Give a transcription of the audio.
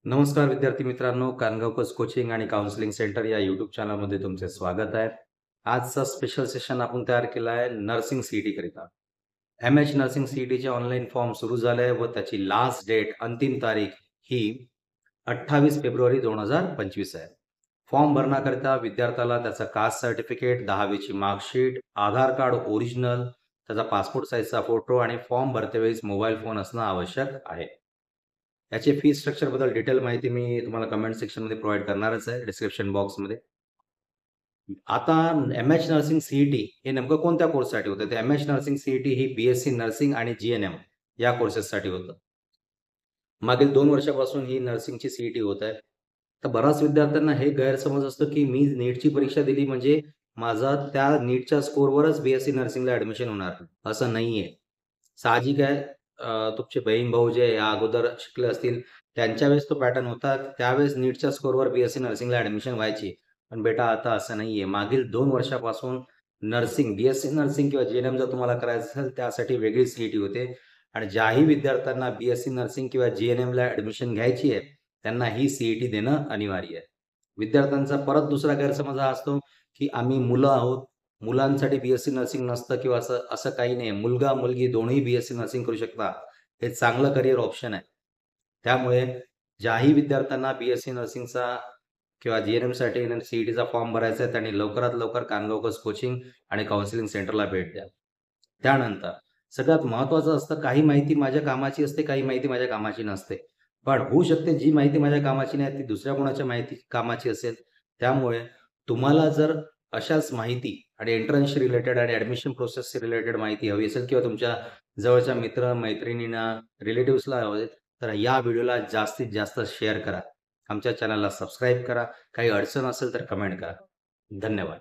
नमस्कार विद्यार्थी मित्रांनो, कानगावकर कोचिंग आणि काउन्सिलिंग सेंटर या यूट्यूब चॅनलमध्ये तुमचे स्वागत आहे. आजचा स्पेशल सेशन आपण तयार केला आहे नर्सिंग सीईटी करिता. एम-एच नर्सिंग सीईटीचे ऑनलाईन फॉर्म सुरू झाले आहे व त्याची लास्ट डेट अंतिम तारीख ही 28 फेब्रुवारी 2025 आहे. फॉर्म भरण्याकरिता विद्यार्थ्याला त्याचं कास्ट सर्टिफिकेट, 10वीची मार्कशीट, आधार कार्ड ओरिजिनल, त्याचा पासपोर्ट साईजचा फोटो आणि फॉर्म भरतेवेळेस मोबाईल फोन असणं आवश्यक आहे. याची फी स्ट्रक्चरबद्दल डिटेल माहिती मी तुम्हाला कमेंट सेक्शनमध्ये प्रोव्हाईड करणारच आहे, डिस्क्रिप्शन बॉक्समध्ये. आता एम-एच नर्सिंग सीईटी हे नेमकं कोणत्या कोर्ससाठी होतं? तर एम-एच नर्सिंग सीईटी ही बी-एस-सी नर्सिंग आणि जी-एन-एम या कोर्सेससाठी होतं. मागील 2 वर्षापासून ही नर्सिंगची सीईटी होत आहे. तर बऱ्याच विद्यार्थ्यांना हे गैरसमज असतो, की मी नीटची परीक्षा दिली म्हणजे माझा त्या नीटच्या स्कोरवरच बी-एस-सी नर्सिंगला ॲडमिशन होणार. असं नाहीये. साहजिक आहे तुमचे बहीण-भाऊ जे या अगोदर शिकले असतील, त्यांच्या वेळेस तो पॅटर्न होता. त्यावेळेस नीटच्या स्कोरवर बी-एस-सी नर्सिंगला ॲडमिशन व्हायची. पण बेटा आता असं नाहीये. मागील 2 वर्षापासून नर्सिंग, बी-एस-सी नर्सिंग किंवा जी-एन-एम जर तुम्हाला करायचं असेल, त्यासाठी वेगळी सीईटी होते आणि ज्याही विद्यार्थ्यांना बी-एस-सी नर्सिंग किंवा जी-एन-एमला ॲडमिशन घ्यायची आहे, त्यांना ही सीईटी देणं अनिवार्य आहे. विद्यार्थ्यांचा परत दुसरा गैरसमज हा असतो, की आम्ही मुलं आहोत, मुलांसाठी बी-एस-सी नर्सिंग नसतं किंवा असं असं काही नाही. मुलगा-मुलगी दोन्ही बी-एस-सी नर्सिंग करू शकता. हे चांगलं करियर ऑप्शन आहे. त्यामुळे ज्याही विद्यार्थ्यांना बी-एस-सी नर्सिंगचा किंवा जी-एन-एमसाठी सीईटीचा फॉर्म भरायचा आहे, त्यांनी लवकरात लवकर कानगावकर कोचिंग आणि काउन्सिलिंग सेंटरला भेट द्या. त्यानंतर सगळ्यात महत्त्वाचं असतं, काही माहिती माझ्या कामाची असते, काही माहिती माझ्या कामाची नसते. पण होऊ शकते जी माहिती माझ्या कामाची नाही, ती दुसऱ्या कोणाच्या कामाची असेल. त्यामुळे तुम्हाला जर अशाच माहिती आणि एंट्रन्सशी रिलेटेड आणि ॲडमिशन प्रोसेसशी रिलेटेड माहिती हवी असेल किंवा तुमच्या जवळच्या मित्र-मैत्रिणींना, रिलेटिव्हजला हवे, तर या व्हिडिओला जास्तीत जास्त शेअर करा. आमच्या चॅनलला सबस्क्राईब करा. काही अडचण असेल तर कमेंट करा. धन्यवाद.